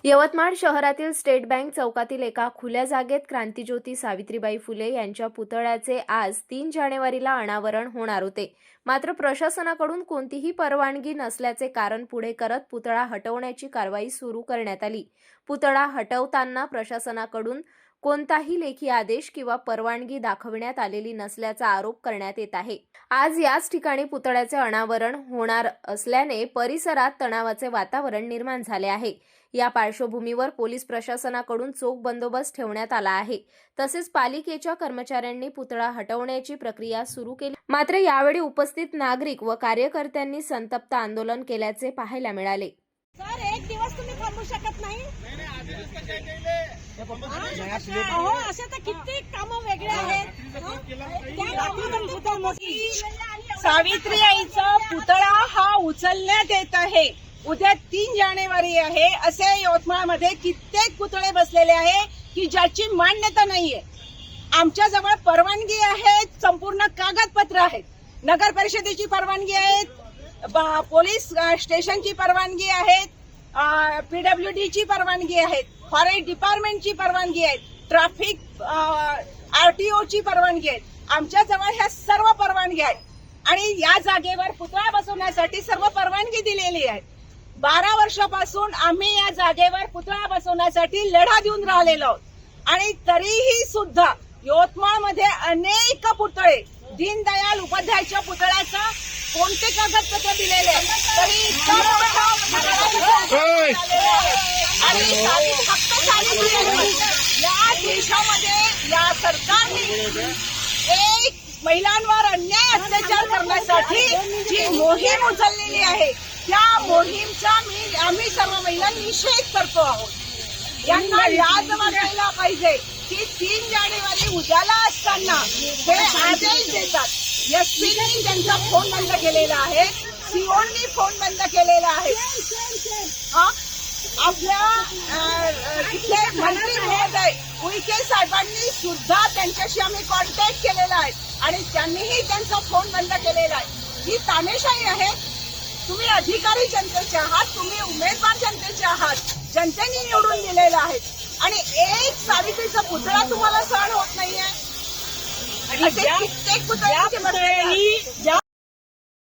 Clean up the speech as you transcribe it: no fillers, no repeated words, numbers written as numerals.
यवतमाळ शहरातील state bank चौकातील एका खुल्या जागेत क्रांतिज्योती सावित्रीबाई फुले यांच्या पुतळ्याचे आज 3 जानेवारीला अनावरण होणार होते. मात्र प्रशासनाकडून कोणतीही परवानगी नसल्याचे कारण पुढे करत पुतळा हटवण्याची कारवाई सुरू करण्यात आली. पुतळा हटवताना प्रशासनाकडून कोणताही लेखी आदेश किंवा परवानगी दाखवण्यात आलेली नसल्याचा आरोप करण्यात येत आहे. आज याच ठिकाणी पुतळ्याचे अनावरण होणार असल्याने परिसरात तणावाचे वातावरण निर्माण झाले आहे. या पार्श्वभूमीवर पोलीस प्रशासनाकडून चोख बंदोबस्त ठेवण्यात आला आहे. तसेच पालिकेच्या कर्मचाऱ्यांनी पुतळा हटवण्याची प्रक्रिया सुरू केली. मात्र यावेळी उपस्थित नागरिक व कार्यकर्त्यांनी संतप्त आंदोलन केल्याचे पाहायला मिळाले. सर, एक दिवस तुम्ही थांबू शकत नाही. अहो, असे तर किती कामं वेगळे आहेत. सावित्रीबाईंचा पुतळा हा उचलण्यात येत आहे. उद्या 3 जानेवारी आहे. असे यवतमाळमध्ये कित्येक पुतळे बसलेले आहे की ज्याची मान्यता नाहीये. आमच्या जवळ परवानगी आहेत, संपूर्ण कागदपत्र आहेत. नगर परिषदेची परवानगी आहेत, पोलीस स्टेशनची परवानगी आहेत, पीडब्ल्यूडीची परवानगी आहेत, फॉरेस्ट डिपार्टमेंटची परवानगी आहेत, ट्रॅफिक आरटीओची परवानगी आहेत. आमच्या जवळ ह्या सर्व परवानगी आहेत आणि या जागेवर पुतळा बसवण्यासाठी सर्व परवानगी दिलेली आहे. 12 वर्षापासून आम्ही या जागेवर पुतळा बसवण्यासाठी लढा देऊन राहिलेलो आहोत आणि तरीही सुद्धा यवतमाळमध्ये अनेक पुतळे, दीनदयाल उपाध्यायच्या पुतळ्याचा कोणते कागदपत्र दिलेले तरी या देशामध्ये या सरकारने एक महिलांवर अन्याय अत्याचार करण्यासाठी जी मोहीम उचललेली आहे त्या मोहीमचा आम्ही सर्व महिला निषेध करतो आहोत. यांना लाज वाटायला पाहिजे की 3 जानेवारी उद्याला असताना हे आदेश देतात. एसपीने त्यांचा फोन बंद केलेला आहे, सीओनी फोन बंद केलेला आहे. आपल्या इथले मंत्री महोदय उईके साहेबांनी सुद्धा त्यांच्याशी आम्ही कॉन्टॅक्ट केलेला आहे आणि त्यांनीही त्यांचा फोन बंद केलेला आहे. ही तानेशाही आहे. तुम्ही अधिकारी जनतेचे आहात, तुम्ही उमेदवार जनतेचे आहात, जनतेने निवडून दिलेला आहे आणि एक सावित्रीचा पुतळा तुम्हाला सहन होत नाहीये. असे कित्येक पुतळे